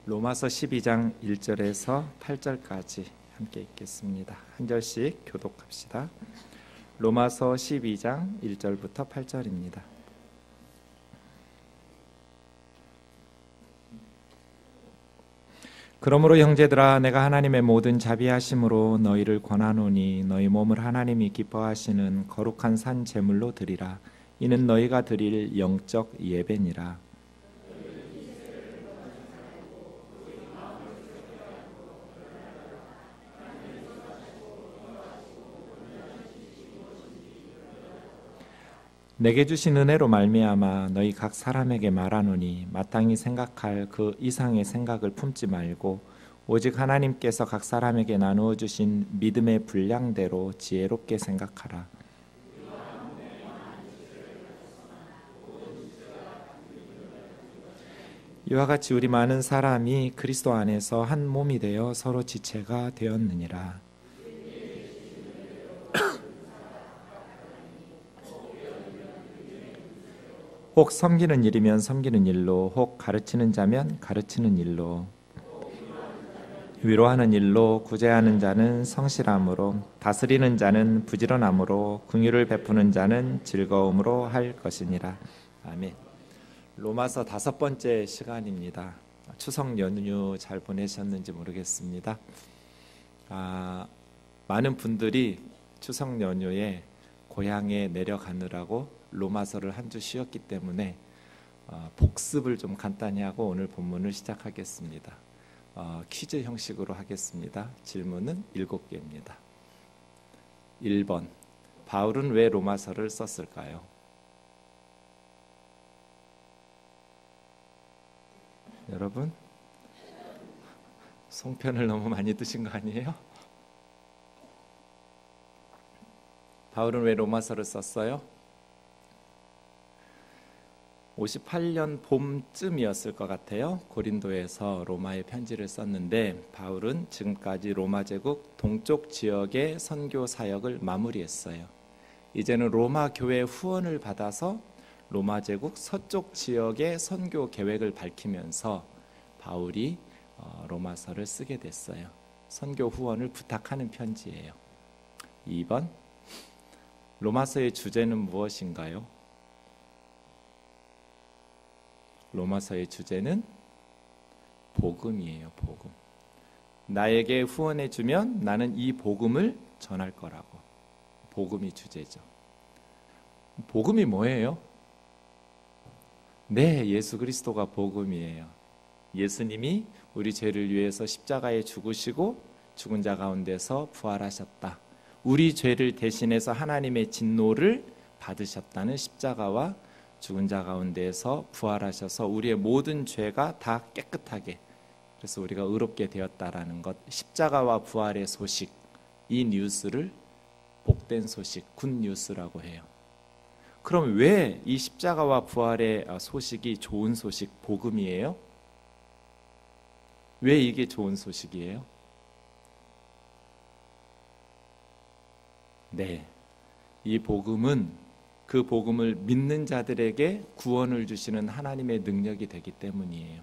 로마서 12장 1절에서 8절까지 함께 읽겠습니다. 한 절씩 교독합시다. 로마서 12장 1절부터 8절입니다. 그러므로 형제들아, 내가 하나님의 모든 자비하심으로 너희를 권하노니 너희 몸을 하나님이 기뻐하시는 거룩한 산 제물로 드리라. 이는 너희가 드릴 영적 예배니라. 내게 주신 은혜로 말미암아 너희 각 사람에게 말하노니 마땅히 생각할 그 이상의 생각을 품지 말고 오직 하나님께서 각 사람에게 나누어 주신 믿음의 분량대로 지혜롭게 생각하라. 이와 같이 우리 많은 사람이 그리스도 안에서 한 몸이 되어 서로 지체가 되었느니라. 혹 섬기는 일이면 섬기는 일로, 혹 가르치는 자면 가르치는 일로, 위로하는 일로, 구제하는 자는 성실함으로, 다스리는 자는 부지런함으로, 긍휼을 베푸는 자는 즐거움으로 할 것이니라. 아멘. 로마서 5번째 시간입니다. 추석 연휴 잘 보내셨는지 모르겠습니다. 많은 분들이 추석 연휴에 고향에 내려가느라고 로마서를 한 주 쉬었기 때문에 복습을 좀 간단히 하고 오늘 본문을 시작하겠습니다. 퀴즈 형식으로 하겠습니다. 질문은 7개입니다. 1번, 바울은 왜 로마서를 썼을까요? 여러분, 송편을 너무 많이 드신 거 아니에요? 바울은 왜 로마서를 썼어요? 58년 봄쯤이었을 것 같아요. 고린도에서 로마에 편지를 썼는데 바울은 지금까지 로마 제국 동쪽 지역의 선교 사역을 마무리했어요. 이제는 로마 교회 후원을 받아서 로마 제국 서쪽 지역의 선교 계획을 밝히면서 바울이 로마서를 쓰게 됐어요. 선교 후원을 부탁하는 편지예요. 2번, 로마서의 주제는 무엇인가요? 로마서의 주제는 복음이에요. 복음. 나에게 후원해 주면 나는 이 복음을 전할 거라고. 복음이 주제죠. 복음이 뭐예요? 네, 예수 그리스도가 복음이에요. 예수님이 우리 죄를 위해서 십자가에 죽으시고 죽은 자 가운데서 부활하셨다. 우리 죄를 대신해서 하나님의 진노를 받으셨다는 십자가와 죽은 자 가운데에서 부활하셔서 우리의 모든 죄가 다 깨끗하게, 그래서 우리가 의롭게 되었다라는 것, 십자가와 부활의 소식, 이 뉴스를 복된 소식, 굿뉴스라고 해요. 그럼 왜 이 십자가와 부활의 소식이 좋은 소식, 복음이에요? 왜 이게 좋은 소식이에요? 네, 이 복음은 그 복음을 믿는 자들에게 구원을 주시는 하나님의 능력이 되기 때문이에요.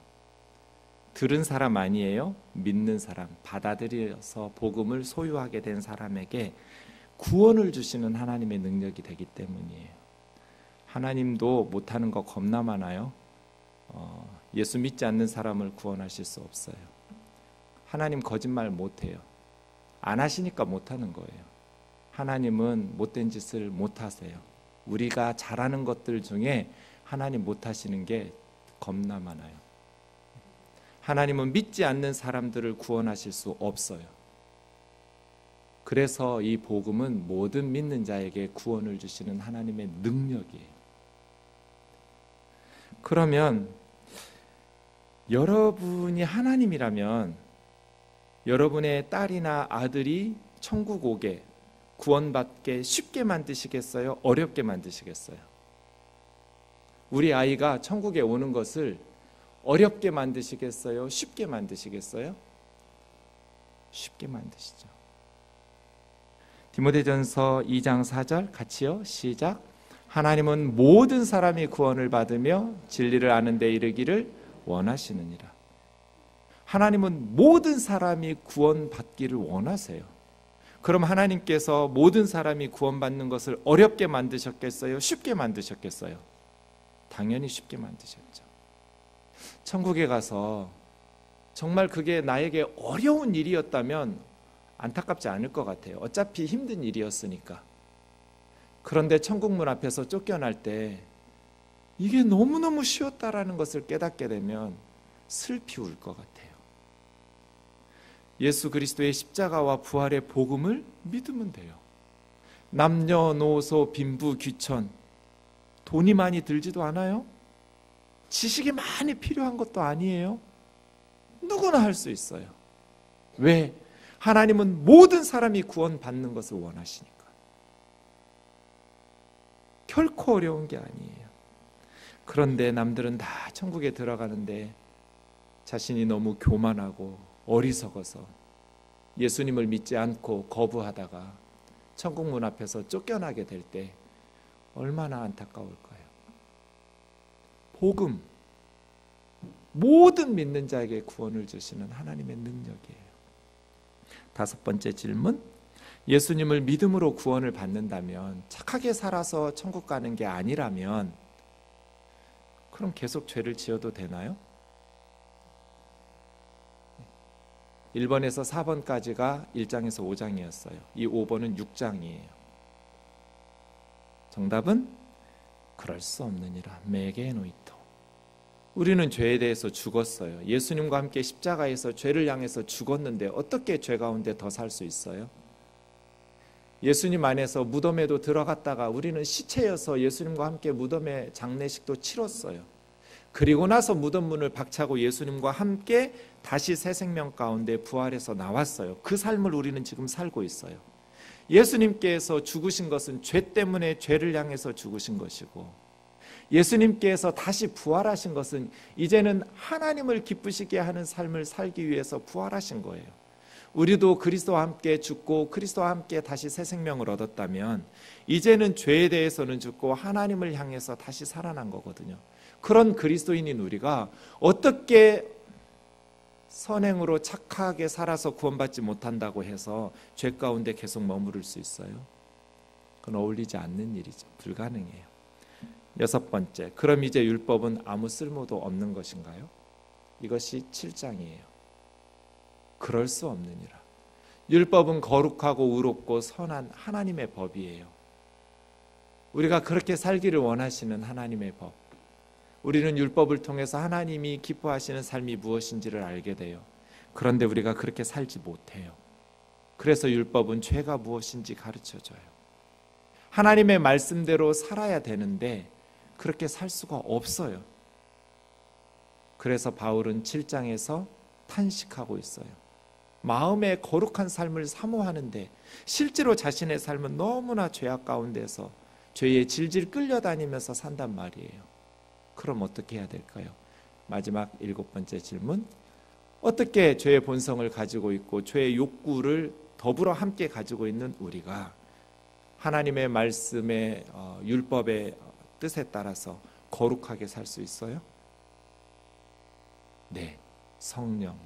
들은 사람 아니에요. 믿는 사람, 받아들여서 복음을 소유하게 된 사람에게 구원을 주시는 하나님의 능력이 되기 때문이에요. 하나님도 못하는 거 겁나 많아요. 예수 믿지 않는 사람을 구원하실 수 없어요. 하나님 거짓말 못해요. 안 하시니까 못하는 거예요. 하나님은 못된 짓을 못하세요. 우리가 잘하는 것들 중에 하나님 못하시는 게 겁나 많아요. 하나님은 믿지 않는 사람들을 구원하실 수 없어요. 그래서 이 복음은 모든 믿는 자에게 구원을 주시는 하나님의 능력이에요. 그러면 여러분이 하나님이라면 여러분의 딸이나 아들이 천국 오게, 구원받게 쉽게 만드시겠어요? 어렵게 만드시겠어요? 우리 아이가 천국에 오는 것을 어렵게 만드시겠어요? 쉽게 만드시겠어요? 쉽게 만드시죠. 디모데전서 2장 4절 같이요. 시작. 하나님은 모든 사람이 구원을 받으며 진리를 아는 데 이르기를 원하시느니라. 하나님은 모든 사람이 구원받기를 원하세요. 그럼 하나님께서 모든 사람이 구원받는 것을 어렵게 만드셨겠어요? 쉽게 만드셨겠어요? 당연히 쉽게 만드셨죠. 천국에 가서 정말 그게 나에게 어려운 일이었다면 안타깝지 않을 것 같아요. 어차피 힘든 일이었으니까. 그런데 천국문 앞에서 쫓겨날 때 이게 너무너무 쉬웠다라는 것을 깨닫게 되면 슬피 울 것 같아요. 예수 그리스도의 십자가와 부활의 복음을 믿으면 돼요. 남녀노소 빈부 귀천, 돈이 많이 들지도 않아요. 지식이 많이 필요한 것도 아니에요. 누구나 할 수 있어요. 왜? 하나님은 모든 사람이 구원받는 것을 원하시니까. 결코 어려운 게 아니에요. 그런데 남들은 다 천국에 들어가는데 자신이 너무 교만하고 어리석어서 예수님을 믿지 않고 거부하다가 천국 문 앞에서 쫓겨나게 될 때 얼마나 안타까울까요? 복음, 모든 믿는 자에게 구원을 주시는 하나님의 능력이에요. 다섯 번째 질문, 예수님을 믿음으로 구원을 받는다면, 착하게 살아서 천국 가는 게 아니라면 그럼 계속 죄를 지어도 되나요? 1번에서 4번까지가 1장에서 5장이었어요. 이 5번은 6장이에요. 정답은 그럴 수 없느니라. 메게노이토. 우리는 죄에 대해서 죽었어요. 예수님과 함께 십자가에서 죄를 향해서 죽었는데 어떻게 죄 가운데 더 살 수 있어요? 예수님 안에서 무덤에도 들어갔다가 우리는 시체여서 예수님과 함께 무덤의 장례식도 치렀어요. 그리고 나서 무덤 문을 박차고 예수님과 함께 다시 새 생명 가운데 부활해서 나왔어요. 그 삶을 우리는 지금 살고 있어요. 예수님께서 죽으신 것은 죄 때문에 죄를 향해서 죽으신 것이고, 예수님께서 다시 부활하신 것은 이제는 하나님을 기쁘시게 하는 삶을 살기 위해서 부활하신 거예요. 우리도 그리스도와 함께 죽고 그리스도와 함께 다시 새 생명을 얻었다면 이제는 죄에 대해서는 죽고 하나님을 향해서 다시 살아난 거거든요. 그런 그리스도인인 우리가 어떻게 선행으로 착하게 살아서 구원받지 못한다고 해서 죄 가운데 계속 머무를 수 있어요? 그건 어울리지 않는 일이죠. 불가능해요. 여섯 번째, 그럼 이제 율법은 아무 쓸모도 없는 것인가요? 이것이 7장이에요. 그럴 수 없느니라. 율법은 거룩하고 의롭고 선한 하나님의 법이에요. 우리가 그렇게 살기를 원하시는 하나님의 법. 우리는 율법을 통해서 하나님이 기뻐하시는 삶이 무엇인지를 알게 돼요. 그런데 우리가 그렇게 살지 못해요. 그래서 율법은 죄가 무엇인지 가르쳐줘요. 하나님의 말씀대로 살아야 되는데 그렇게 살 수가 없어요. 그래서 바울은 7장에서 탄식하고 있어요. 마음의 거룩한 삶을 사모하는데 실제로 자신의 삶은 너무나 죄악 가운데서 죄에 질질 끌려다니면서 산단 말이에요. 그럼 어떻게 해야 될까요? 마지막 7번째 질문, 어떻게 죄의 본성을 가지고 있고 죄의 욕구를 더불어 함께 가지고 있는 우리가 하나님의 말씀의 율법의 뜻에 따라서 거룩하게 살 수 있어요? 네, 성령이.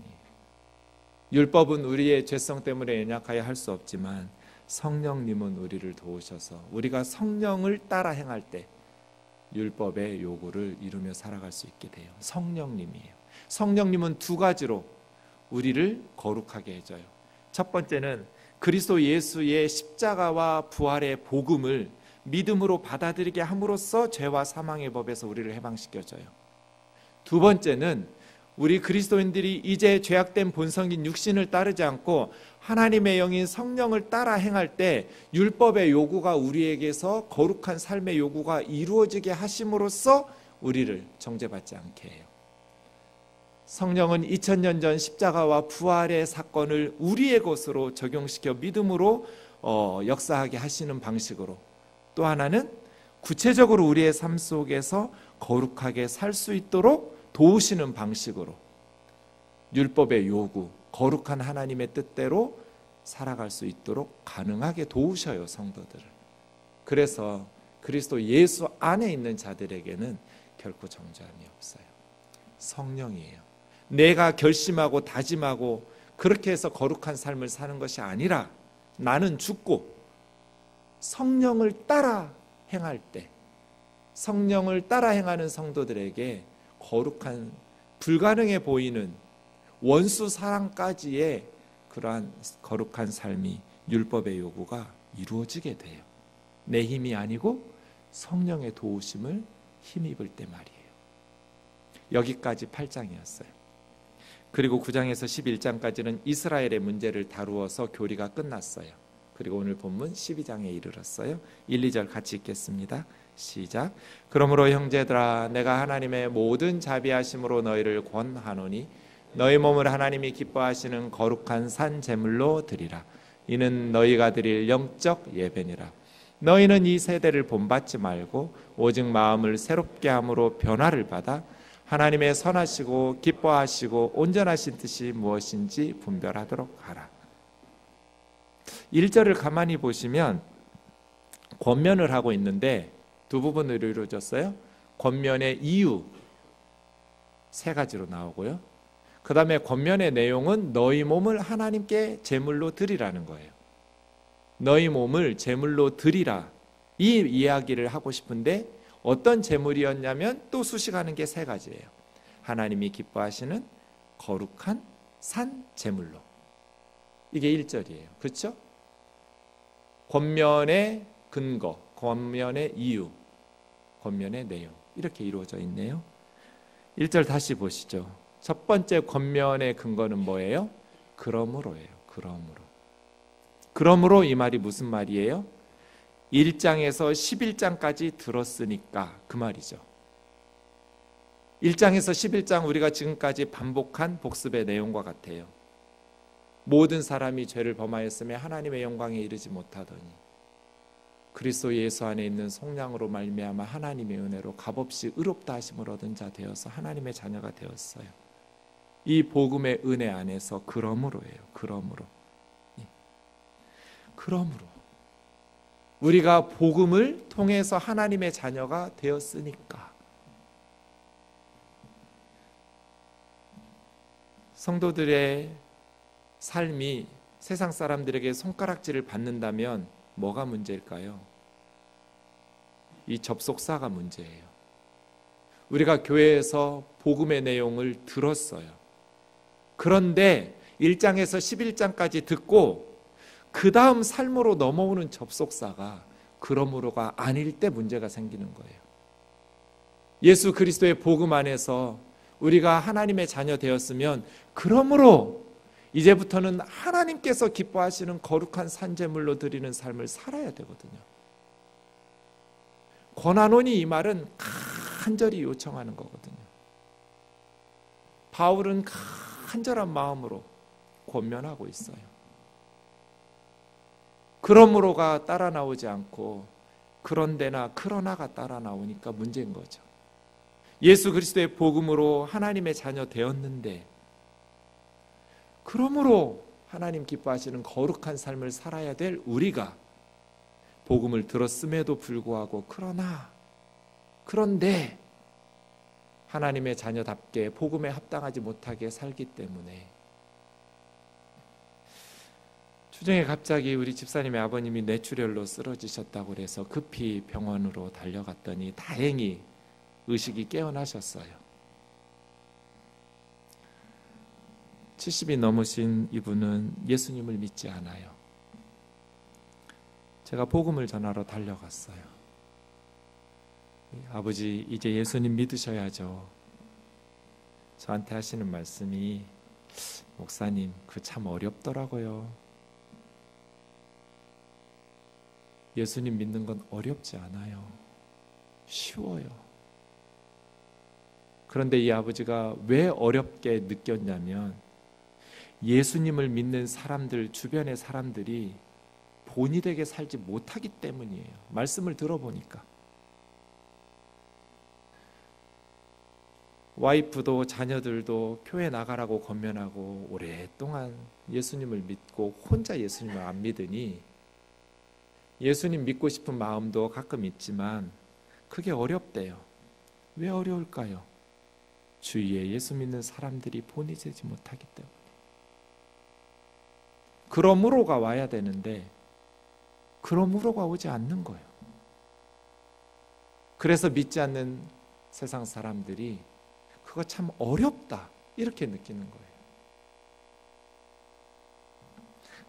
율법은 우리의 죄성 때문에 연약하여 할 수 없지만 성령님은 우리를 도우셔서 우리가 성령을 따라 행할 때 율법의 요구를 이루며 살아갈 수 있게 돼요. 성령님이에요. 성령님은 두 가지로 우리를 거룩하게 해줘요. 첫 번째는 그리스도 예수의 십자가와 부활의 복음을 믿음으로 받아들이게 함으로써 죄와 사망의 법에서 우리를 해방시켜줘요. 두 번째는 우리 그리스도인들이 이제 죄악된 본성인 육신을 따르지 않고 하나님의 영인 성령을 따라 행할 때 율법의 요구가 우리에게서 거룩한 삶의 요구가 이루어지게 하심으로써 우리를 정죄받지 않게 해요. 성령은 2000년 전 십자가와 부활의 사건을 우리의 것으로 적용시켜 믿음으로 역사하게 하시는 방식으로, 또 하나는 구체적으로 우리의 삶 속에서 거룩하게 살 수 있도록 도우시는 방식으로 율법의 요구, 거룩한 하나님의 뜻대로 살아갈 수 있도록 가능하게 도우셔요, 성도들을. 그래서 그리스도 예수 안에 있는 자들에게는 결코 정죄함이 없어요. 성령이에요. 내가 결심하고 다짐하고 그렇게 해서 거룩한 삶을 사는 것이 아니라 나는 죽고 성령을 따라 행할 때, 성령을 따라 행하는 성도들에게 거룩한, 불가능해 보이는 원수 사랑까지의 그러한 거룩한 삶이, 율법의 요구가 이루어지게 돼요. 내 힘이 아니고 성령의 도우심을 힘입을 때 말이에요. 여기까지 8장이었어요. 그리고 9장에서 11장까지는 이스라엘의 문제를 다루어서 교리가 끝났어요. 그리고 오늘 본문 12장에 이르렀어요. 1, 2절 같이 읽겠습니다. 시작. 그러므로 형제들아, 내가 하나님의 모든 자비하심으로 너희를 권하노니 너희 몸을 하나님이 기뻐하시는 거룩한 산 제물로 드리라. 이는 너희가 드릴 영적 예배니라. 너희는 이 세대를 본받지 말고 오직 마음을 새롭게 함으로 변화를 받아 하나님의 선하시고 기뻐하시고 온전하신 뜻이 무엇인지 분별하도록 하라. 1절을 가만히 보시면 권면을 하고 있는데 두 부분으로 이루어졌어요. 권면의 이유 세 가지로 나오고요. 그 다음에 권면의 내용은 너희 몸을 하나님께 제물로 드리라는 거예요. 너희 몸을 제물로 드리라, 이 이야기를 하고 싶은데 어떤 제물이었냐면 또 수식하는 게 세 가지예요. 하나님이 기뻐하시는 거룩한 산 제물로. 이게 1절이에요. 그렇죠? 권면의 근거, 권면의 이유, 권면의 내용, 이렇게 이루어져 있네요. 1절 다시 보시죠. 첫 번째 권면의 근거는 뭐예요? 그러므로예요. 그러므로 이 말이 무슨 말이에요? 1장에서 11장까지 들었으니까 그 말이죠. 1장에서 11장 우리가 지금까지 반복한 복습의 내용과 같아요. 모든 사람이 죄를 범하였으며 하나님의 영광에 이르지 못하더니 그리스도 예수 안에 있는 속량으로 말미암아 하나님의 은혜로 값없이 의롭다 하심을 얻은 자 되어서 하나님의 자녀가 되었어요. 이 복음의 은혜 안에서 그러므로예요. 그러므로 우리가 복음을 통해서 하나님의 자녀가 되었으니까. 성도들의 삶이 세상 사람들에게 손가락질을 받는다면 뭐가 문제일까요? 이 접속사가 문제예요. 우리가 교회에서 복음의 내용을 들었어요. 그런데 1장에서 11장까지 듣고 그 다음 삶으로 넘어오는 접속사가 그러므로가 아닐 때 문제가 생기는 거예요. 예수 그리스도의 복음 안에서 우리가 하나님의 자녀 되었으면 그러므로 이제부터는 하나님께서 기뻐하시는 거룩한 산제물로 드리는 삶을 살아야 되거든요. 권하노니 이 말은 간절히 요청하는 거거든요. 바울은 간절한 마음으로 권면하고 있어요. 그러므로가 따라 나오지 않고 그런데나 그러나가 따라 나오니까 문제인 거죠. 예수 그리스도의 복음으로 하나님의 자녀 되었는데 그러므로 하나님 기뻐하시는 거룩한 삶을 살아야 될 우리가 복음을 들었음에도 불구하고 그런데 하나님의 자녀답게 복음에 합당하지 못하게 살기 때문에 주중에 갑자기 우리 집사님의 아버님이 뇌출혈로 쓰러지셨다고 해서 급히 병원으로 달려갔더니 다행히 의식이 깨어나셨어요. 70이 넘으신 이분은 예수님을 믿지 않아요. 제가 복음을 전하러 달려갔어요. 아버지, 이제 예수님 믿으셔야죠. 저한테 하시는 말씀이, 목사님, 그 참 어렵더라고요. 예수님 믿는 건 어렵지 않아요. 쉬워요. 그런데 이 아버지가 왜 어렵게 느꼈냐면 예수님을 믿는 사람들, 주변의 사람들이 본이 되게 살지 못하기 때문이에요. 말씀을 들어보니까. 와이프도 자녀들도 교회 나가라고 권면하고 오랫동안 예수님을 믿고 혼자 예수님을 안 믿으니 예수님 믿고 싶은 마음도 가끔 있지만 그게 어렵대요. 왜 어려울까요? 주위에 예수 믿는 사람들이 본이 되지 못하기 때문에. 그러므로가 와야 되는데 그러므로가 오지 않는 거예요. 그래서 믿지 않는 세상 사람들이 그거 참 어렵다 이렇게 느끼는 거예요.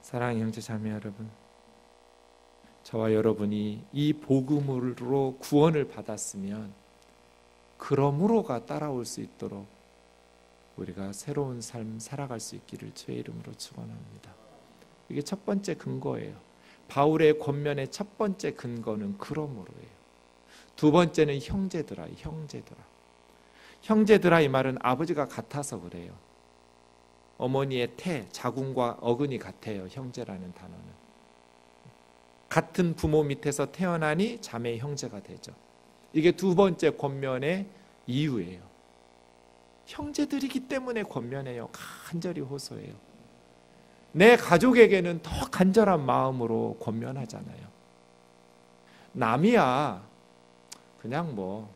사랑하는 형제 자매 여러분, 저와 여러분이 이 복음으로 구원을 받았으면 그러므로가 따라올 수 있도록 우리가 새로운 삶 살아갈 수 있기를 주의 이름으로 축원합니다. 이게 첫 번째 근거예요. 바울의 권면의 첫 번째 근거는 그러므로예요. 두 번째는 형제들아, 형제들아. 형제들아 이 말은 아버지가 같아서 그래요. 어머니의 태, 자궁과 어근이 같아요. 형제라는 단어는. 같은 부모 밑에서 태어나니 자매 형제가 되죠. 이게 두 번째 권면의 이유예요. 형제들이기 때문에 권면해요. 간절히 호소해요. 내 가족에게는 더 간절한 마음으로 권면하잖아요. 남이야 그냥 뭐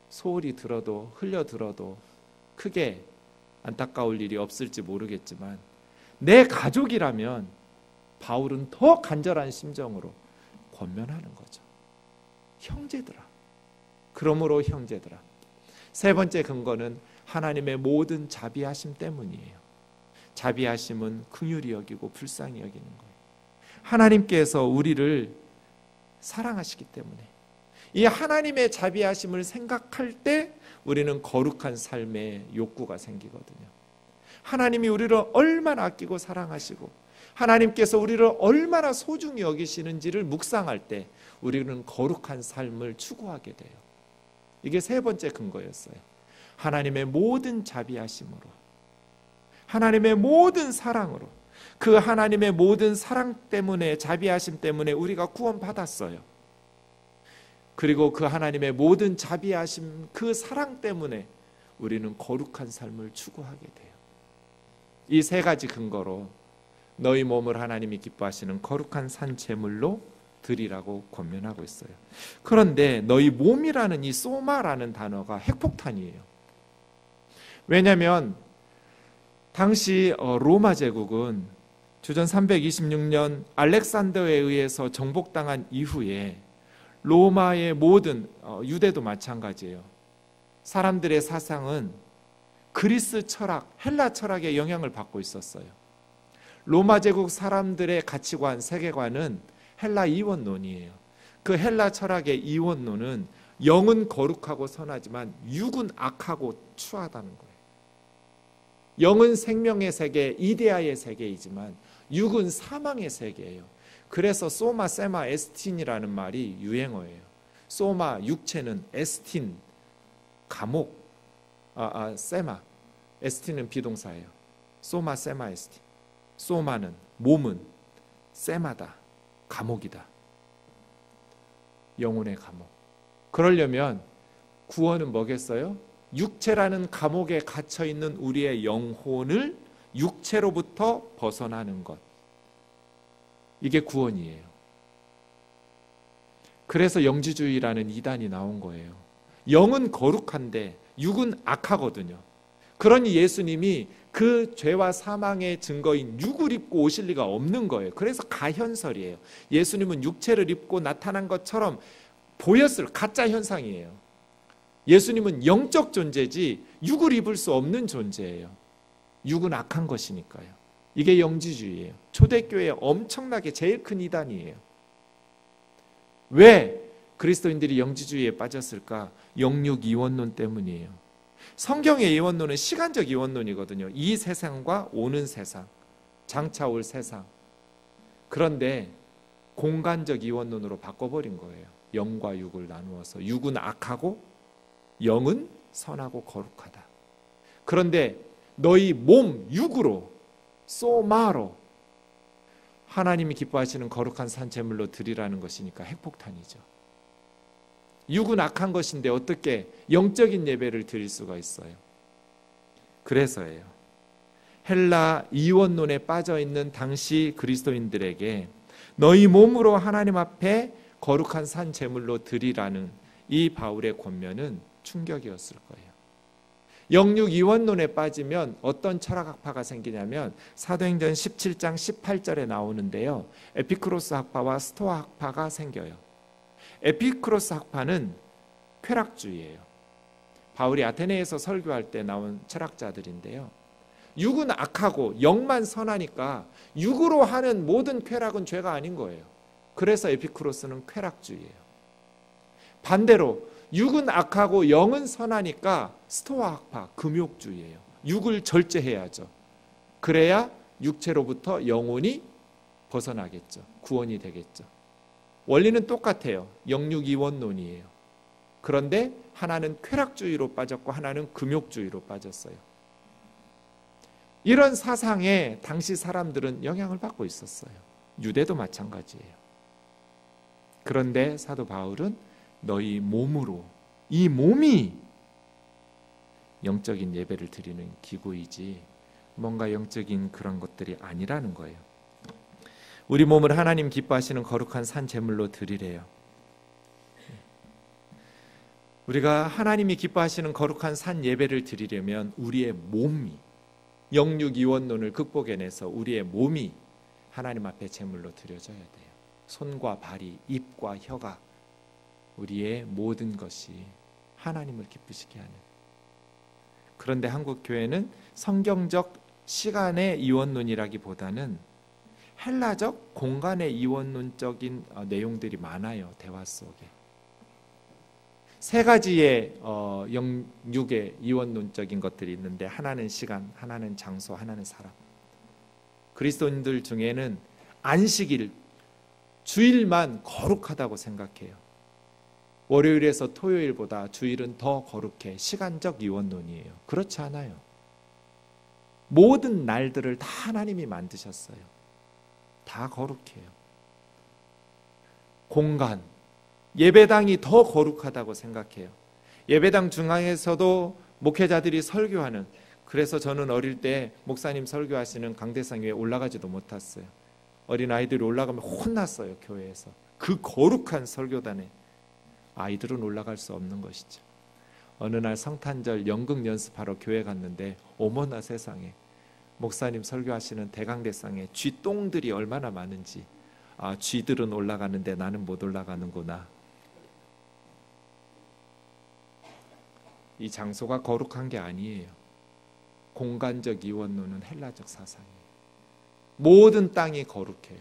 소홀히 들어도 흘려 들어도 크게 안타까울 일이 없을지 모르겠지만 내 가족이라면 바울은 더 간절한 심정으로 권면하는 거죠. 형제들아. 그러므로 형제들아. 세 번째 근거는 하나님의 모든 자비하심 때문이에요. 자비하심은 긍휼히 여기고 불쌍히 여기는 거예요. 하나님께서 우리를 사랑하시기 때문에 이 하나님의 자비하심을 생각할 때 우리는 거룩한 삶의 욕구가 생기거든요. 하나님이 우리를 얼마나 아끼고 사랑하시고 하나님께서 우리를 얼마나 소중히 여기시는지를 묵상할 때 우리는 거룩한 삶을 추구하게 돼요. 이게 세 번째 근거였어요. 하나님의 모든 자비하심으로, 하나님의 모든 사랑으로, 그 하나님의 모든 사랑 때문에, 자비하심 때문에 우리가 구원받았어요. 그리고 그 하나님의 모든 자비하심, 그 사랑 때문에 우리는 거룩한 삶을 추구하게 돼요. 이 세 가지 근거로 너희 몸을 하나님이 기뻐하시는 거룩한 산 제물로 드리라고 권면하고 있어요. 그런데 너희 몸이라는 이 소마라는 단어가 핵폭탄이에요. 왜냐하면 당시 로마 제국은 주전 326년 알렉산더에 의해서 정복당한 이후에 로마의 모든 유대도 마찬가지예요. 사람들의 사상은 그리스 철학, 헬라 철학의 영향을 받고 있었어요. 로마 제국 사람들의 가치관, 세계관은 헬라 이원론이에요. 그 헬라 철학의 이원론은 영은 거룩하고 선하지만 육은 악하고 추하다는 거예요. 영은 생명의 세계, 이데아의 세계이지만 육은 사망의 세계예요. 그래서 소마, 세마, 에스틴이라는 말이 유행어예요. 소마, 육체는, 에스틴, 감옥, 세마, 에스틴은 비동사예요. 소마, 세마, 에스틴. 소마는 몸은, 세마다, 감옥이다. 영혼의 감옥. 그러려면 구원은 뭐겠어요? 육체라는 감옥에 갇혀있는 우리의 영혼을 육체로부터 벗어나는 것. 이게 구원이에요. 그래서 영지주의라는 이단이 나온 거예요. 영은 거룩한데 육은 악하거든요. 그러니 예수님이 그 죄와 사망의 증거인 육을 입고 오실 리가 없는 거예요. 그래서 가현설이에요. 예수님은 육체를 입고 나타난 것처럼 보였을 가짜 현상이에요. 예수님은 영적 존재지 육을 입을 수 없는 존재예요. 육은 악한 것이니까요. 이게 영지주의예요. 초대교회의 엄청나게 제일 큰 이단이에요. 왜 그리스도인들이 영지주의에 빠졌을까? 영육 이원론 때문이에요. 성경의 이원론은 시간적 이원론이거든요. 이 세상과 오는 세상, 장차 올 세상. 그런데 공간적 이원론으로 바꿔버린 거예요. 영과 육을 나누어서 육은 악하고 영은 선하고 거룩하다. 그런데 너희 몸, 육으로, 소마로 하나님이 기뻐하시는 거룩한 산제물로 드리라는 것이니까 핵폭탄이죠. 육은 악한 것인데 어떻게 영적인 예배를 드릴 수가 있어요? 그래서예요. 헬라 이원론에 빠져있는 당시 그리스도인들에게 너희 몸으로 하나님 앞에 거룩한 산제물로 드리라는 이 바울의 권면은 충격이었을 거예요. 영육이원론에 빠지면 어떤 철학학파가 생기냐면 사도행전 17장 18절에 나오는데요. 에피쿠로스 학파와 스토아 학파가 생겨요. 에피쿠로스 학파는 쾌락주의예요. 바울이 아테네에서 설교할 때 나온 철학자들인데요. 육은 악하고 영만 선하니까 육으로 하는 모든 쾌락은 죄가 아닌 거예요. 그래서 에피쿠로스는 쾌락주의예요. 반대로 육은 악하고 영은 선하니까 스토아 학파, 금욕주의예요. 육을 절제해야죠. 그래야 육체로부터 영혼이 벗어나겠죠. 구원이 되겠죠. 원리는 똑같아요. 영육이원론이에요. 그런데 하나는 쾌락주의로 빠졌고 하나는 금욕주의로 빠졌어요. 이런 사상에 당시 사람들은 영향을 받고 있었어요. 유대도 마찬가지예요. 그런데 사도 바울은 너희 몸으로, 이 몸이 영적인 예배를 드리는 기구이지 뭔가 영적인 그런 것들이 아니라는 거예요. 우리 몸을 하나님 기뻐하시는 거룩한 산 제물로 드리래요. 우리가 하나님이 기뻐하시는 거룩한 산 예배를 드리려면 우리의 몸이, 영육이원론을 극복해내서 우리의 몸이 하나님 앞에 제물로 드려져야 돼요. 손과 발이, 입과 혀가, 우리의 모든 것이 하나님을 기쁘시게 하는. 그런데 한국 교회는 성경적 시간의 이원론이라기보다는 헬라적 공간의 이원론적인 내용들이 많아요. 대화 속에 세 가지의 영육의 이원론적인 것들이 있는데, 하나는 시간, 하나는 장소, 하나는 사람. 그리스도인들 중에는 안식일, 주일만 거룩하다고 생각해요. 월요일에서 토요일보다 주일은 더 거룩해. 시간적 이원론이에요. 그렇지 않아요. 모든 날들을 다 하나님이 만드셨어요. 다 거룩해요. 공간, 예배당이 더 거룩하다고 생각해요. 예배당 중앙에서도 목회자들이 설교하는, 그래서 저는 어릴 때 목사님 설교하시는 강대상 위에 올라가지도 못했어요. 어린 아이들이 올라가면 혼났어요. 교회에서. 그 거룩한 설교단에 아이들은 올라갈 수 없는 것이죠. 어느 날 성탄절 연극 연습하러 교회 갔는데 어머나 세상에, 목사님 설교하시는 대강대상에 쥐똥들이 얼마나 많은지, 쥐들은 올라가는데 나는 못 올라가는구나. 이 장소가 거룩한 게 아니에요. 공간적 이원론은 헬라적 사상이에요. 모든 땅이 거룩해요.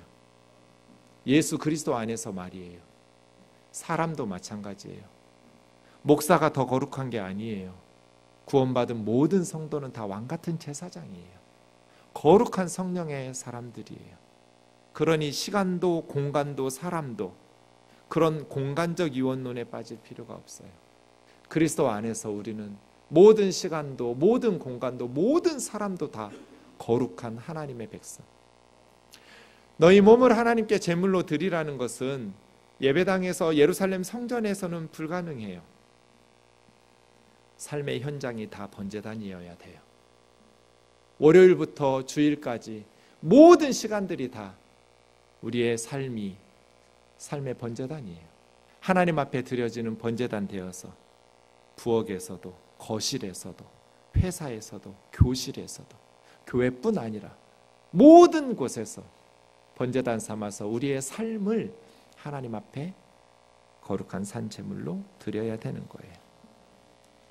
예수 그리스도 안에서 말이에요. 사람도 마찬가지예요. 목사가 더 거룩한 게 아니에요. 구원받은 모든 성도는 다 왕같은 제사장이에요. 거룩한 성령의 사람들이에요. 그러니 시간도 공간도 사람도 그런 공간적 이원론에 빠질 필요가 없어요. 그리스도 안에서 우리는 모든 시간도 모든 공간도 모든 사람도 다 거룩한 하나님의 백성. 너희 몸을 하나님께 제물로 드리라는 것은 예배당에서 예루살렘 성전에서는 불가능해요. 삶의 현장이 다 번제단이어야 돼요. 월요일부터 주일까지 모든 시간들이 다 우리의 삶의 번제단이에요. 하나님 앞에 드려지는 번제단 되어서 부엌에서도 거실에서도 회사에서도 교실에서도 교회뿐 아니라 모든 곳에서 번제단 삼아서 우리의 삶을 하나님 앞에 거룩한 산제물로 드려야 되는 거예요.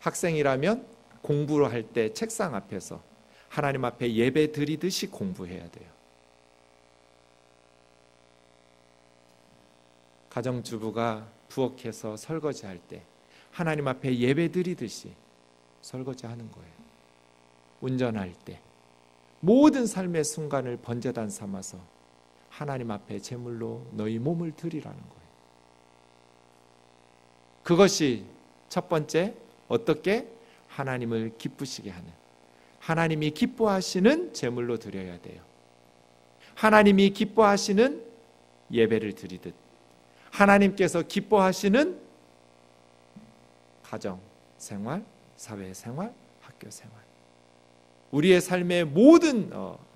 학생이라면 공부를 할 때 책상 앞에서 하나님 앞에 예배 드리듯이 공부해야 돼요. 가정주부가 부엌에서 설거지할 때 하나님 앞에 예배 드리듯이 설거지하는 거예요. 운전할 때 모든 삶의 순간을 번제단 삼아서 하나님 앞에 제물로 너희 몸을 드리라는 거예요. 그것이 첫 번째, 어떻게? 하나님을 기쁘시게 하는, 하나님이 기뻐하시는 제물로 드려야 돼요. 하나님이 기뻐하시는 예배를 드리듯 하나님께서 기뻐하시는 가정 생활, 사회 생활, 학교 생활, 우리의 삶의 모든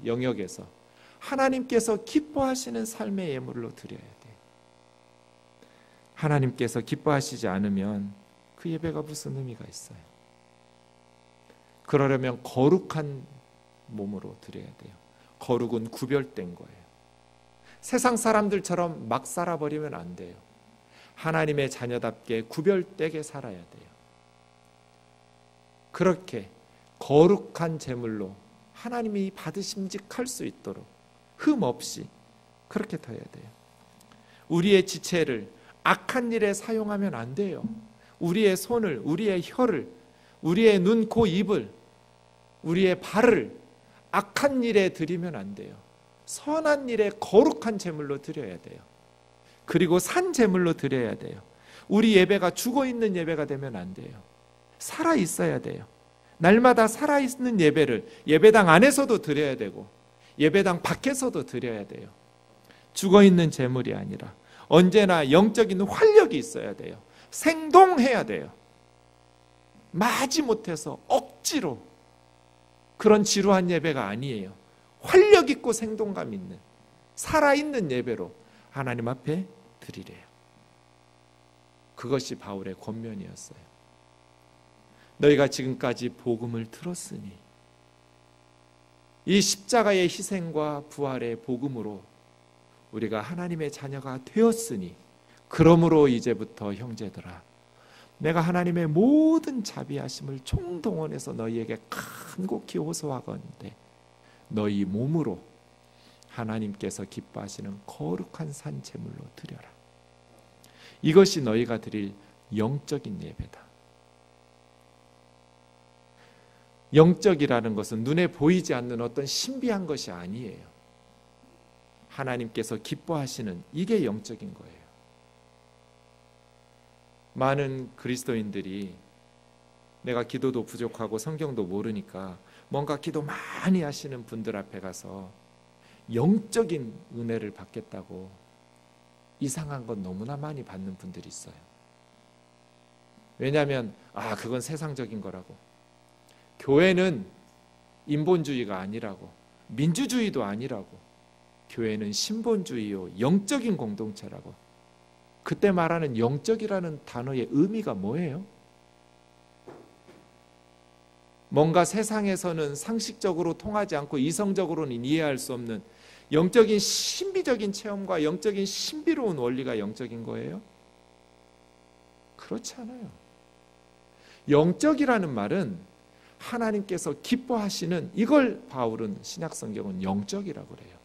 영역에서 하나님께서 기뻐하시는 삶의 예물로 드려야 돼요. 하나님께서 기뻐하시지 않으면 그 예배가 무슨 의미가 있어요? 그러려면 거룩한 몸으로 드려야 돼요. 거룩은 구별된 거예요. 세상 사람들처럼 막 살아버리면 안 돼요. 하나님의 자녀답게 구별되게 살아야 돼요. 그렇게 거룩한 제물로 하나님이 받으심직할 수 있도록 흠 없이 그렇게 드려야 돼요. 우리의 지체를 악한 일에 사용하면 안 돼요. 우리의 손을, 우리의 혀를, 우리의 눈, 코, 입을, 우리의 발을 악한 일에 드리면 안 돼요. 선한 일에 거룩한 제물로 드려야 돼요. 그리고 산 제물로 드려야 돼요. 우리 예배가 죽어있는 예배가 되면 안 돼요. 살아있어야 돼요. 날마다 살아있는 예배를 예배당 안에서도 드려야 되고 예배당 밖에서도 드려야 돼요. 죽어있는 제물이 아니라 언제나 영적인 활력이 있어야 돼요. 생동해야 돼요. 마지못해서 억지로 그런 지루한 예배가 아니에요. 활력 있고 생동감 있는 살아있는 예배로 하나님 앞에 드리래요. 그것이 바울의 권면이었어요. 너희가 지금까지 복음을 들었으니 이 십자가의 희생과 부활의 복음으로 우리가 하나님의 자녀가 되었으니 그러므로 이제부터 형제들아 내가 하나님의 모든 자비하심을 총동원해서 너희에게 간곡히 호소하건대 너희 몸으로 하나님께서 기뻐하시는 거룩한 산 제물로 드려라. 이것이 너희가 드릴 영적인 예배다. 영적이라는 것은 눈에 보이지 않는 어떤 신비한 것이 아니에요. 하나님께서 기뻐하시는 이게 영적인 거예요. 많은 그리스도인들이 내가 기도도 부족하고 성경도 모르니까 뭔가 기도 많이 하시는 분들 앞에 가서 영적인 은혜를 받겠다고 이상한 건 너무나 많이 받는 분들이 있어요. 왜냐하면 그건 세상적인 거라고, 교회는 인본주의가 아니라고, 민주주의도 아니라고, 교회는 신본주의요 영적인 공동체라고. 그때 말하는 영적이라는 단어의 의미가 뭐예요? 뭔가 세상에서는 상식적으로 통하지 않고 이성적으로는 이해할 수 없는 영적인 신비적인 체험과 영적인 신비로운 원리가 영적인 거예요? 그렇지 않아요. 영적이라는 말은 하나님께서 기뻐하시는, 이걸 바울은 신약성경은 영적이라고 그래요.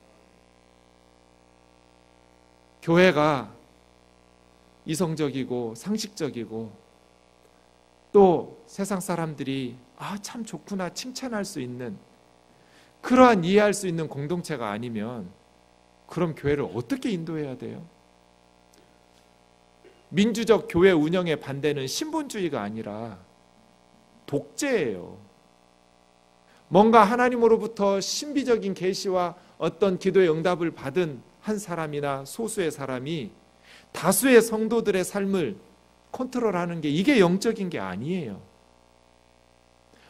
교회가 이성적이고 상식적이고 또 세상 사람들이 참 좋구나 칭찬할 수 있는 그러한 이해할 수 있는 공동체가 아니면 그럼 교회를 어떻게 인도해야 돼요? 민주적 교회 운영의 반대는 신본주의가 아니라 독재예요. 뭔가 하나님으로부터 신비적인 계시와 어떤 기도의 응답을 받은 한 사람이나 소수의 사람이 다수의 성도들의 삶을 컨트롤하는 게, 이게 영적인 게 아니에요.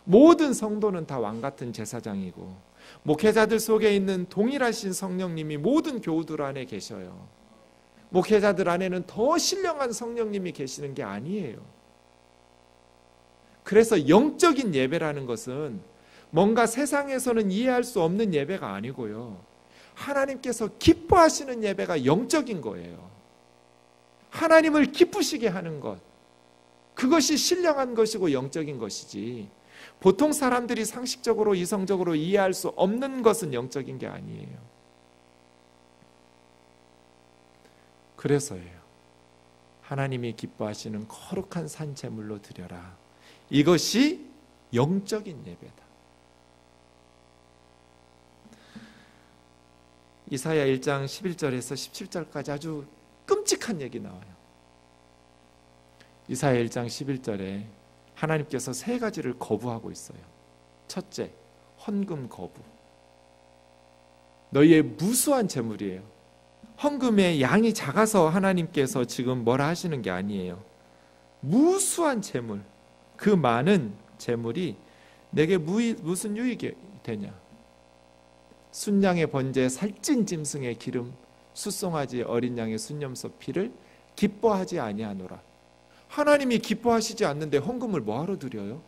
모든 성도는 다 왕같은 제사장이고 목회자들 속에 있는 동일하신 성령님이 모든 교우들 안에 계셔요. 목회자들 안에는 더 신령한 성령님이 계시는 게 아니에요. 그래서 영적인 예배라는 것은 뭔가 세상에서는 이해할 수 없는 예배가 아니고요, 하나님께서 기뻐하시는 예배가 영적인 거예요. 하나님을 기쁘시게 하는 것, 그것이 신령한 것이고 영적인 것이지, 보통 사람들이 상식적으로 이성적으로 이해할 수 없는 것은 영적인 게 아니에요. 그래서예요, 하나님이 기뻐하시는 거룩한 산 제물로 드려라. 이것이 영적인 예배다. 이사야 1장 11절에서 17절까지 아주 끔찍한 얘기 나와요. 이사야 1장 11절에 하나님께서 세 가지를 거부하고 있어요. 첫째, 헌금 거부. 너희의 무수한 재물이에요. 헌금의 양이 작아서 하나님께서 지금 뭐라 하시는 게 아니에요. 무수한 재물, 그 많은 재물이 내게 무슨 유익이 되냐. 순양의 번제, 살찐 짐승의 기름, 숫송아지 어린 양의 순염소 피를 기뻐하지 아니하노라. 하나님이 기뻐하시지 않는데 헌금을 뭐하러 드려요?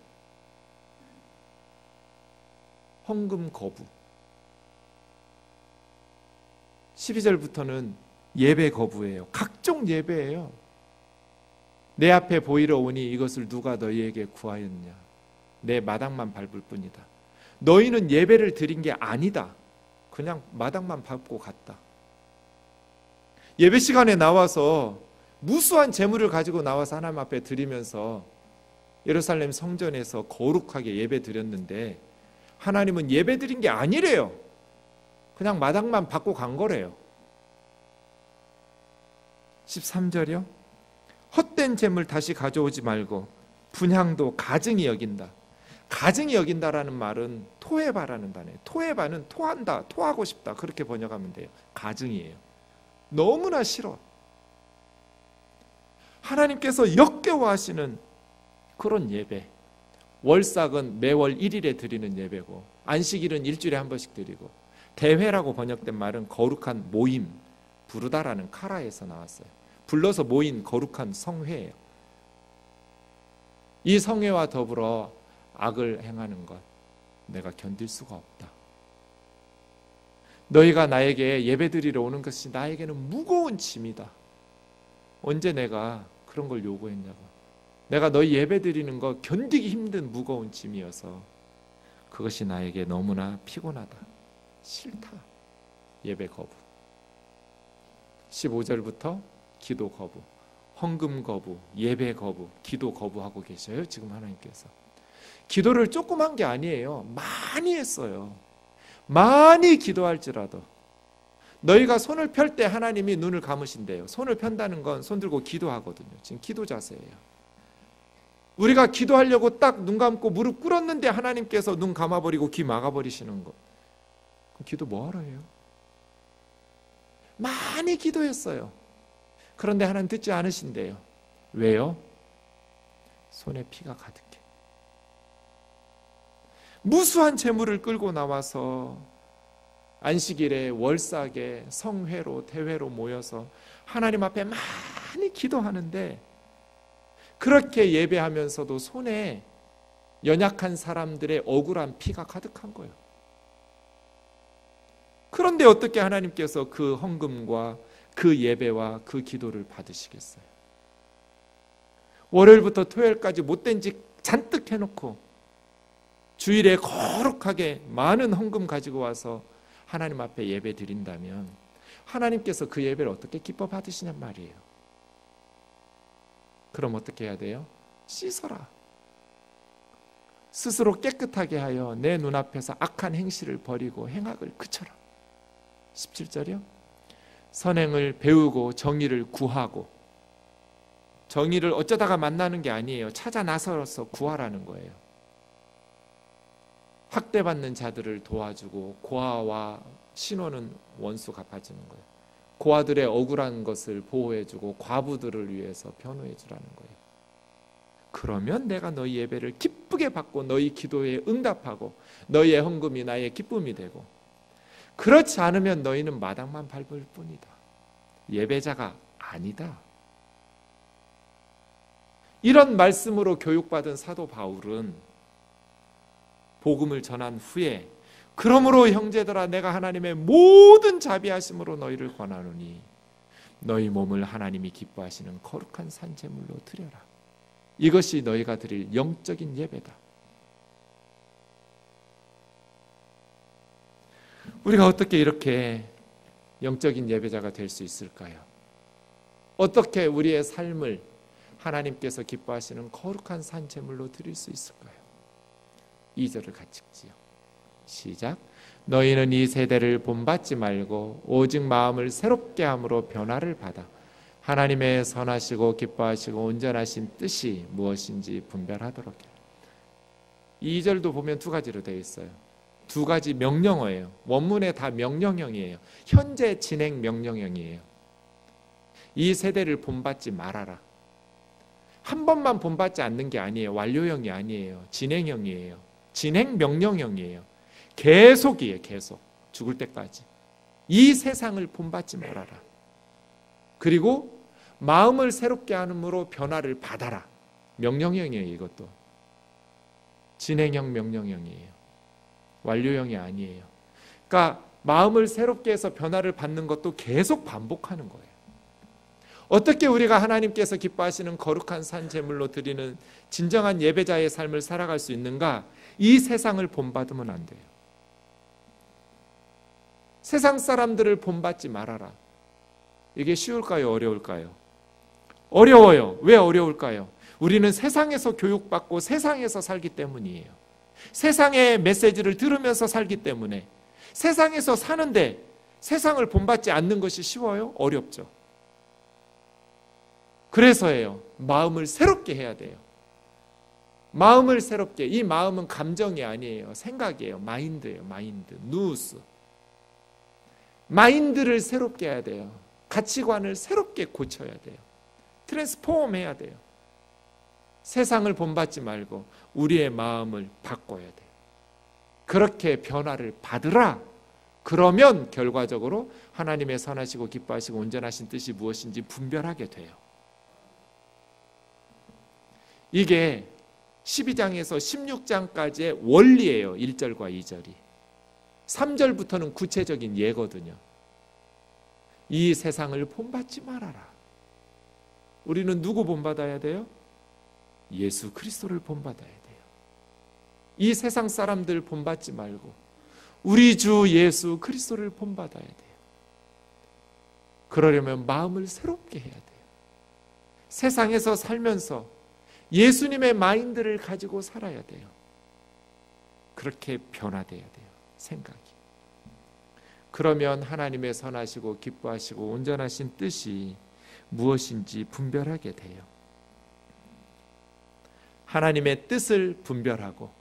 헌금 거부. 12절부터는 예배 거부예요. 각종 예배예요. 내 앞에 보이러 오니 이것을 누가 너희에게 구하였냐. 내 마당만 밟을 뿐이다. 너희는 예배를 드린 게 아니다. 그냥 마당만 밟고 갔다. 예배 시간에 나와서 무수한 재물을 가지고 나와서 하나님 앞에 드리면서 예루살렘 성전에서 거룩하게 예배 드렸는데 하나님은 예배 드린 게 아니래요. 그냥 마당만 밟고 간 거래요. 13절이요. 헛된 재물 다시 가져오지 말고 분향도 가증히 여긴다. 가증히 여긴다라는 말은 토해바라는 단어예요. 토해바는 토한다, 토하고 싶다, 그렇게 번역하면 돼요. 가증이에요. 너무나 싫어. 하나님께서 역겨워하시는 그런 예배. 월삭은 매월 1일에 드리는 예배고 안식일은 일주일에 한 번씩 드리고 대회라고 번역된 말은 거룩한 모임, 부르다라는 카라에서 나왔어요. 불러서 모인 거룩한 성회예요. 이 성회와 더불어 악을 행하는 것 내가 견딜 수가 없다. 너희가 나에게 예배드리러 오는 것이 나에게는 무거운 짐이다. 언제 내가 그런 걸 요구했냐고. 내가 너희 예배드리는 거 견디기 힘든 무거운 짐이어서 그것이 나에게 너무나 피곤하다. 싫다. 예배 거부. 15절부터 기도 거부, 헌금 거부, 예배 거부, 기도 거부하고 계셔요. 지금 하나님께서 기도를 조금 한 게 아니에요. 많이 했어요. 많이 기도할지라도 너희가 손을 펼 때 하나님이 눈을 감으신대요. 손을 편다는 건 손 들고 기도하거든요. 지금 기도 자세예요. 우리가 기도하려고 딱 눈 감고 무릎 꿇었는데 하나님께서 눈 감아버리고 귀 막아버리시는 거, 그럼 기도 뭐하러 해요? 많이 기도했어요. 그런데 하나님 듣지 않으신대요. 왜요? 손에 피가 가득해. 무수한 재물을 끌고 나와서 안식일에 월삭에 성회로 대회로 모여서 하나님 앞에 많이 기도하는데 그렇게 예배하면서도 손에 연약한 사람들의 억울한 피가 가득한 거예요. 그런데 어떻게 하나님께서 그 헌금과 그 예배와 그 기도를 받으시겠어요? 월요일부터 토요일까지 못된 짓 잔뜩 해놓고 주일에 거룩하게 많은 헌금 가지고 와서 하나님 앞에 예배 드린다면 하나님께서 그 예배를 어떻게 기뻐 받으시냔 말이에요. 그럼 어떻게 해야 돼요? 씻어라. 스스로 깨끗하게 하여 내 눈앞에서 악한 행실을 버리고 행악을 그쳐라. 17절이요. 선행을 배우고 정의를 구하고. 정의를 어쩌다가 만나는 게 아니에요. 찾아 나서서 구하라는 거예요. 학대받는 자들을 도와주고 고아와 신혼은 원수 갚아주는 거예요. 고아들의 억울한 것을 보호해주고 과부들을 위해서 변호해주라는 거예요. 그러면 내가 너희 예배를 기쁘게 받고 너희 기도에 응답하고 너희의 헌금이 나의 기쁨이 되고, 그렇지 않으면 너희는 마당만 밟을 뿐이다. 예배자가 아니다. 이런 말씀으로 교육받은 사도 바울은 복음을 전한 후에 그러므로 형제들아 내가 하나님의 모든 자비하심으로 너희를 권하노니 너희 몸을 하나님이 기뻐하시는 거룩한 산제물로 드려라. 이것이 너희가 드릴 영적인 예배다. 우리가 어떻게 이렇게 영적인 예배자가 될 수 있을까요? 어떻게 우리의 삶을 하나님께서 기뻐하시는 거룩한 산제물로 드릴 수 있을까요? 2절을 같이 읽지요. 시작. 너희는 이 세대를 본받지 말고 오직 마음을 새롭게 함으로 변화를 받아 하나님의 선하시고 기뻐하시고 온전하신 뜻이 무엇인지 분별하도록 해요. 2절도 보면 두 가지로 되어 있어요. 두 가지 명령어예요. 원문에 다 명령형이에요. 현재 진행 명령형이에요. 이 세대를 본받지 말아라. 한 번만 본받지 않는 게 아니에요. 완료형이 아니에요. 진행형이에요. 진행 명령형이에요. 계속이에요. 계속. 죽을 때까지. 이 세상을 본받지 말아라. 그리고 마음을 새롭게 함으로 변화를 받아라. 명령형이에요. 이것도. 진행형 명령형이에요. 완료형이 아니에요. 그러니까 마음을 새롭게 해서 변화를 받는 것도 계속 반복하는 거예요. 어떻게 우리가 하나님께서 기뻐하시는 거룩한 산 제물로 드리는 진정한 예배자의 삶을 살아갈 수 있는가? 이 세상을 본받으면 안 돼요. 세상 사람들을 본받지 말아라. 이게 쉬울까요? 어려울까요? 어려워요. 왜 어려울까요? 우리는 세상에서 교육받고 세상에서 살기 때문이에요. 세상의 메시지를 들으면서 살기 때문에 세상에서 사는데 세상을 본받지 않는 것이 쉬워요? 어렵죠. 그래서예요. 마음을 새롭게 해야 돼요. 마음을 새롭게. 이 마음은 감정이 아니에요. 생각이에요. 마인드예요. 마인드. 누우스. 마인드를 새롭게 해야 돼요. 가치관을 새롭게 고쳐야 돼요. 트랜스포럼 해야 돼요. 세상을 본받지 말고 우리의 마음을 바꿔야 돼요. 그렇게 변화를 받으라. 그러면 결과적으로 하나님의 선하시고 기뻐하시고 온전하신 뜻이 무엇인지 분별하게 돼요. 이게 12장에서 16장까지의 원리예요. 1절과 2절이. 3절부터는 구체적인 예거든요. 이 세상을 본받지 말아라. 우리는 누구 본받아야 돼요? 예수 그리스도를 본받아야 돼요. 이 세상 사람들 본받지 말고 우리 주 예수 그리스도를 본받아야 돼요. 그러려면 마음을 새롭게 해야 돼요. 세상에서 살면서 예수님의 마인드를 가지고 살아야 돼요. 그렇게 변화돼야 돼요. 생각이. 그러면 하나님의 선하시고 기뻐하시고 온전하신 뜻이 무엇인지 분별하게 돼요. 하나님의 뜻을 분별하고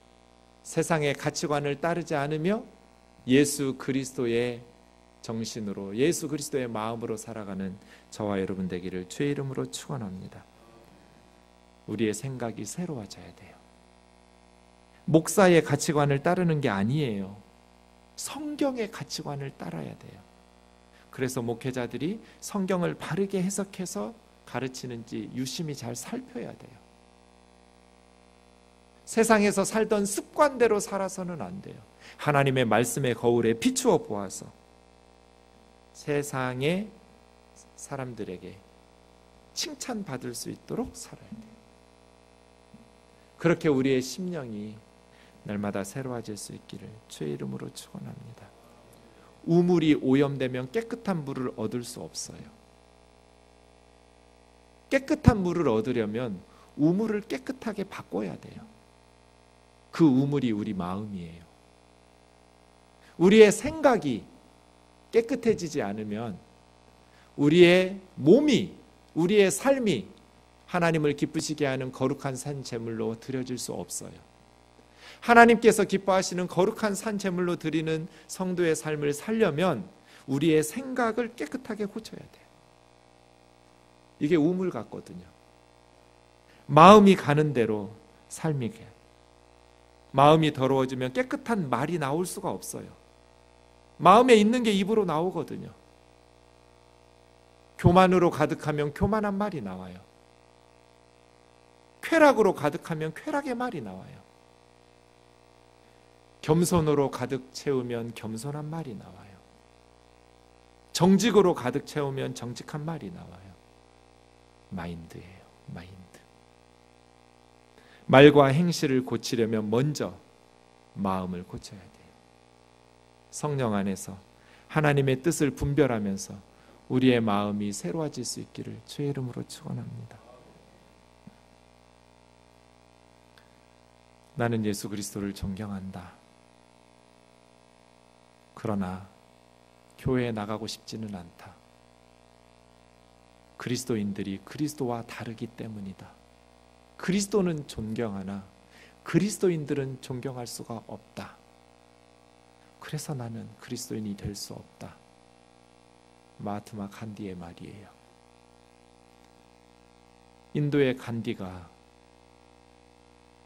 세상의 가치관을 따르지 않으며 예수 그리스도의 정신으로 예수 그리스도의 마음으로 살아가는 저와 여러분 되기를 주의 이름으로 축원합니다. 우리의 생각이 새로워져야 돼요. 목사의 가치관을 따르는 게 아니에요. 성경의 가치관을 따라야 돼요. 그래서 목회자들이 성경을 바르게 해석해서 가르치는지 유심히 잘 살펴야 돼요. 세상에서 살던 습관대로 살아서는 안 돼요. 하나님의 말씀의 거울에 비추어 보아서 세상의 사람들에게 칭찬받을 수 있도록 살아야 돼요. 그렇게 우리의 심령이 날마다 새로워질 수 있기를 주의 이름으로 축원합니다. 우물이 오염되면 깨끗한 물을 얻을 수 없어요. 깨끗한 물을 얻으려면 우물을 깨끗하게 바꿔야 돼요. 그 우물이 우리 마음이에요. 우리의 생각이 깨끗해지지 않으면 우리의 몸이, 우리의 삶이 하나님을 기쁘시게 하는 거룩한 산 제물로 드려질 수 없어요. 하나님께서 기뻐하시는 거룩한 산 제물로 드리는 성도의 삶을 살려면 우리의 생각을 깨끗하게 고쳐야 돼요. 이게 우물 같거든요. 마음이 가는 대로 삶이 가. 마음이 더러워지면 깨끗한 말이 나올 수가 없어요. 마음에 있는 게 입으로 나오거든요. 교만으로 가득하면 교만한 말이 나와요. 쾌락으로 가득하면 쾌락의 말이 나와요. 겸손으로 가득 채우면 겸손한 말이 나와요. 정직으로 가득 채우면 정직한 말이 나와요. 마인드예요. 마인드. 말과 행실을 고치려면 먼저 마음을 고쳐야 돼요. 성령 안에서 하나님의 뜻을 분별하면서 우리의 마음이 새로워질 수 있기를 주의 이름으로 축원합니다. 나는 예수 그리스도를 존경한다. 그러나 교회에 나가고 싶지는 않다. 그리스도인들이 그리스도와 다르기 때문이다. 그리스도는 존경하나 그리스도인들은 존경할 수가 없다. 그래서 나는 그리스도인이 될 수 없다. 마하트마 간디의 말이에요. 인도의 간디가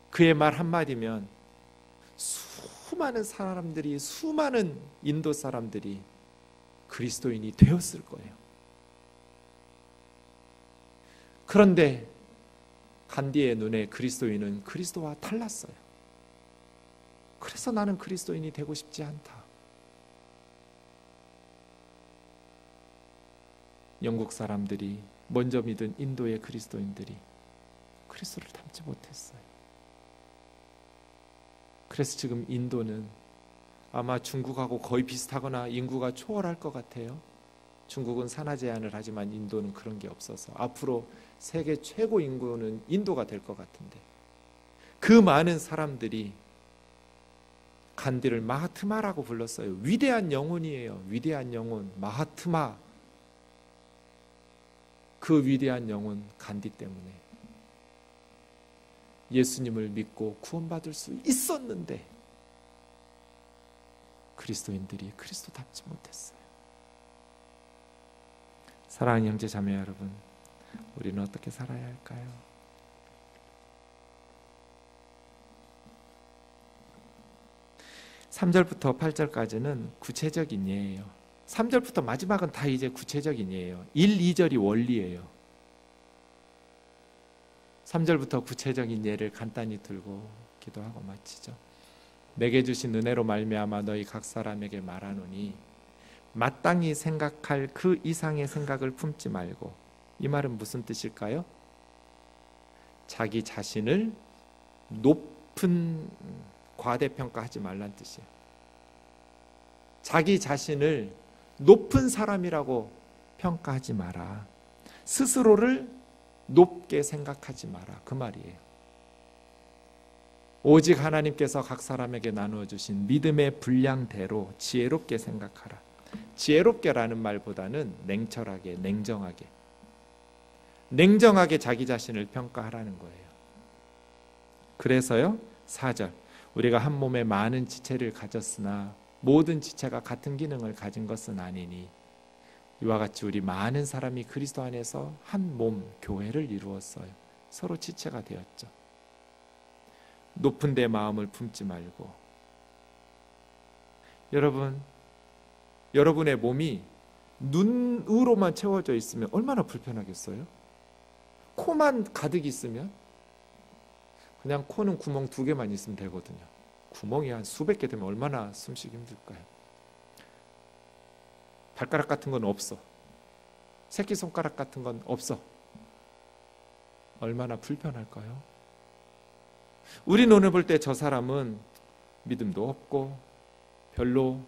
그의 말 한마디면 수많은 사람들이, 수많은 인도 사람들이 그리스도인이 되었을 거예요. 그런데 간디의 눈에 그리스도인은 그리스도와 달랐어요. 그래서 나는 그리스도인이 되고 싶지 않다. 영국 사람들이 먼저 믿은 인도의 그리스도인들이 그리스도를 닮지 못했어요. 그래서 지금 인도는 아마 중국하고 거의 비슷하거나 인구가 초월할 것 같아요. 중국은 산하 제한을 하지만 인도는 그런 게 없어서 앞으로 세계 최고 인구는 인도가 될 것 같은데, 그 많은 사람들이 간디를 마하트마라고 불렀어요. 위대한 영혼이에요. 위대한 영혼, 마하트마. 그 위대한 영혼 간디 때문에 예수님을 믿고 구원받을 수 있었는데 그리스도인들이 그리스도답지 못했어요. 사랑하는 형제 자매 여러분, 우리는 어떻게 살아야 할까요? 3절부터 8절까지는 구체적인 예예요. 3절부터 마지막은 다 이제 구체적인 예예요. 1, 2절이 원리예요. 3절부터 구체적인 예를 간단히 들고 기도하고 마치죠. 내게 주신 은혜로 말미암아 너희 각 사람에게 말하노니 마땅히 생각할 그 이상의 생각을 품지 말고. 이 말은 무슨 뜻일까요? 자기 자신을 높은 과대평가하지 말란 뜻이에요. 자기 자신을 높은 사람이라고 평가하지 마라. 스스로를 높게 생각하지 마라. 그 말이에요. 오직 하나님께서 각 사람에게 나누어 주신 믿음의 분량대로 지혜롭게 생각하라. 지혜롭게라는 말보다는 냉철하게, 냉정하게 자기 자신을 평가하라는 거예요. 그래서요, 4절, 우리가 한 몸에 많은 지체를 가졌으나 모든 지체가 같은 기능을 가진 것은 아니니 이와 같이 우리 많은 사람이 그리스도 안에서 한 몸, 교회를 이루었어요. 서로 지체가 되었죠. 높은 데 마음을 품지 말고. 여러분의 몸이 눈으로만 채워져 있으면 얼마나 불편하겠어요? 코만 가득 있으면, 그냥 코는 구멍 2개만 있으면 되거든요. 구멍이 한 수백 개 되면 얼마나 숨쉬기 힘들까요? 발가락 같은 건 없어. 새끼손가락 같은 건 없어. 얼마나 불편할까요? 우리 눈을 볼 때 저 사람은 믿음도 없고 별로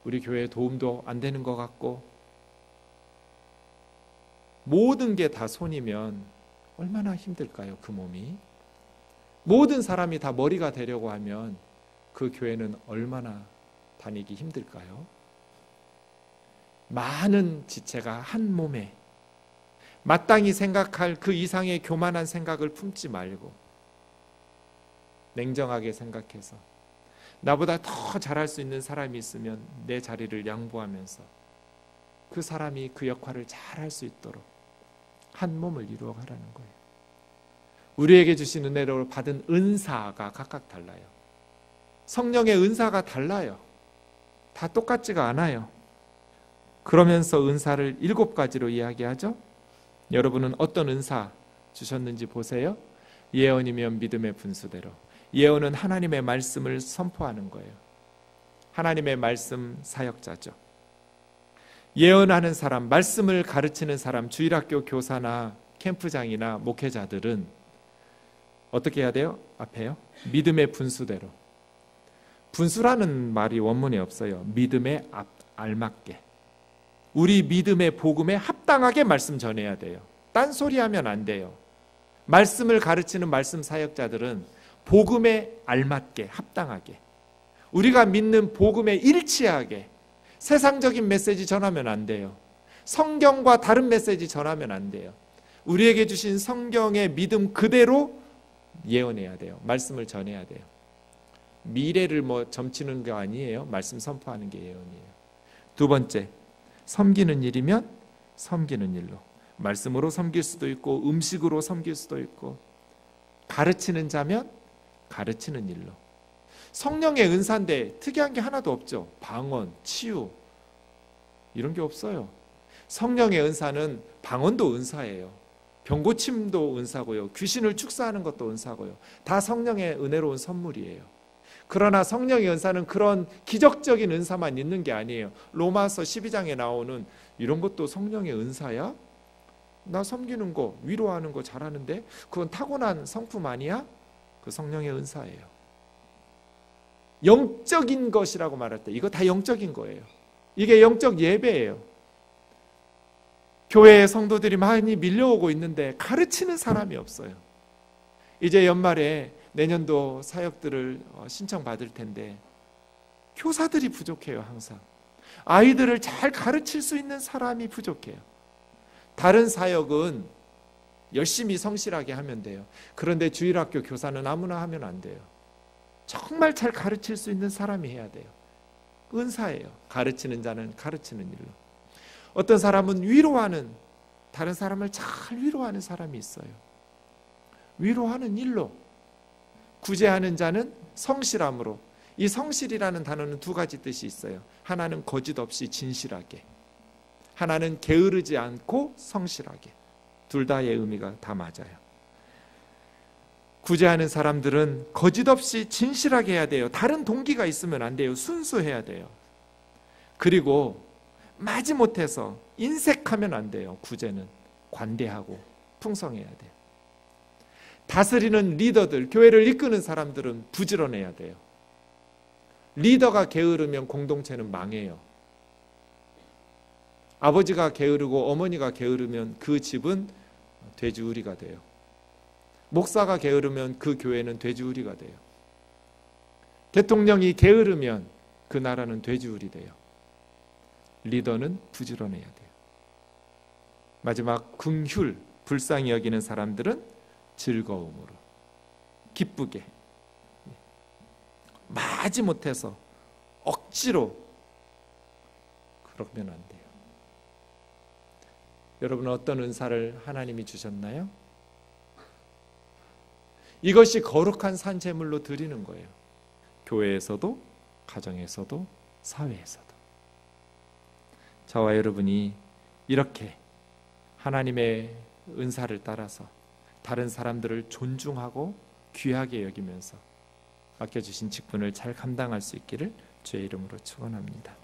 우리 교회에 도움도 안 되는 것 같고, 모든 게 다 손이면 얼마나 힘들까요? 그 몸이. 모든 사람이 다 머리가 되려고 하면 그 교회는 얼마나 다니기 힘들까요? 많은 지체가 한 몸에 마땅히 생각할 그 이상의 교만한 생각을 품지 말고 냉정하게 생각해서 나보다 더 잘할 수 있는 사람이 있으면 내 자리를 양보하면서 그 사람이 그 역할을 잘할 수 있도록 한 몸을 이루어가라는 거예요. 우리에게 주신 은혜로 받은 은사가 각각 달라요. 성령의 은사가 달라요. 다 똑같지가 않아요. 그러면서 은사를 7가지로 이야기하죠. 여러분은 어떤 은사 주셨는지 보세요. 예언이면 믿음의 분수대로. 예언은 하나님의 말씀을 선포하는 거예요. 하나님의 말씀 사역자죠. 예언하는 사람, 말씀을 가르치는 사람, 주일학교 교사나 캠프장이나 목회자들은 어떻게 해야 돼요? 앞에요. 믿음의 분수대로. 분수라는 말이 원문에 없어요. 믿음에 알맞게. 우리 믿음의 복음에 합당하게 말씀 전해야 돼요. 딴소리하면 안 돼요. 말씀을 가르치는 말씀 사역자들은 복음에 알맞게, 합당하게, 우리가 믿는 복음에 일치하게 세상적인 메시지 전하면 안 돼요. 성경과 다른 메시지 전하면 안 돼요. 우리에게 주신 성경의 믿음 그대로 예언해야 돼요. 말씀을 전해야 돼요. 미래를 점치는 게 아니에요. 말씀 선포하는 게 예언이에요. 2번째, 섬기는 일이면 섬기는 일로. 말씀으로 섬길 수도 있고 음식으로 섬길 수도 있고, 가르치는 자면 가르치는 일로. 성령의 은사인데 특이한 게 하나도 없죠. 방언, 치유 이런 게 없어요. 성령의 은사는 방언도 은사예요. 병고침도 은사고요. 귀신을 축사하는 것도 은사고요. 다 성령의 은혜로운 선물이에요. 그러나 성령의 은사는 그런 기적적인 은사만 있는 게 아니에요. 로마서 12장에 나오는 이런 것도 성령의 은사야? 나 섬기는 거, 위로하는 거 잘하는데 그건 타고난 성품 아니야? 그 성령의 은사예요. 영적인 것이라고 말할 때 이거 다 영적인 거예요. 이게 영적 예배예요. 교회에 성도들이 많이 밀려오고 있는데 가르치는 사람이 없어요. 이제 연말에 내년도 사역들을 신청받을 텐데 교사들이 부족해요. 항상 아이들을 잘 가르칠 수 있는 사람이 부족해요. 다른 사역은 열심히 성실하게 하면 돼요. 그런데 주일학교 교사는 아무나 하면 안 돼요. 정말 잘 가르칠 수 있는 사람이 해야 돼요. 은사예요. 가르치는 자는 가르치는 일로. 어떤 사람은 위로하는, 다른 사람을 잘 위로하는 사람이 있어요. 위로하는 일로. 구제하는 자는 성실함으로. 이 성실이라는 단어는 두 가지 뜻이 있어요. 하나는 거짓 없이 진실하게, 하나는 게으르지 않고 성실하게. 둘 다의 의미가 다 맞아요. 구제하는 사람들은 거짓 없이 진실하게 해야 돼요. 다른 동기가 있으면 안 돼요. 순수해야 돼요. 그리고 마지못해서 인색하면 안 돼요. 구제는 관대하고 풍성해야 돼요. 다스리는 리더들, 교회를 이끄는 사람들은 부지런해야 돼요. 리더가 게으르면 공동체는 망해요. 아버지가 게으르고 어머니가 게으르면 그 집은 돼지우리가 돼요. 목사가 게으르면 그 교회는 돼지우리가 돼요. 대통령이 게으르면 그 나라는 돼지우리 돼요. 리더는 부지런해야 돼요. 마지막 긍휼, 불쌍히 여기는 사람들은 즐거움으로, 기쁘게, 마지못해서 억지로 그러면 안 돼요. 여러분은 어떤 은사를 하나님이 주셨나요? 이것이 거룩한 산제물로 드리는 거예요. 교회에서도, 가정에서도, 사회에서도. 저와 여러분이 이렇게 하나님의 은사를 따라서 다른 사람들을 존중하고 귀하게 여기면서 맡겨주신 직분을 잘 감당할 수 있기를 주의 이름으로 축원합니다.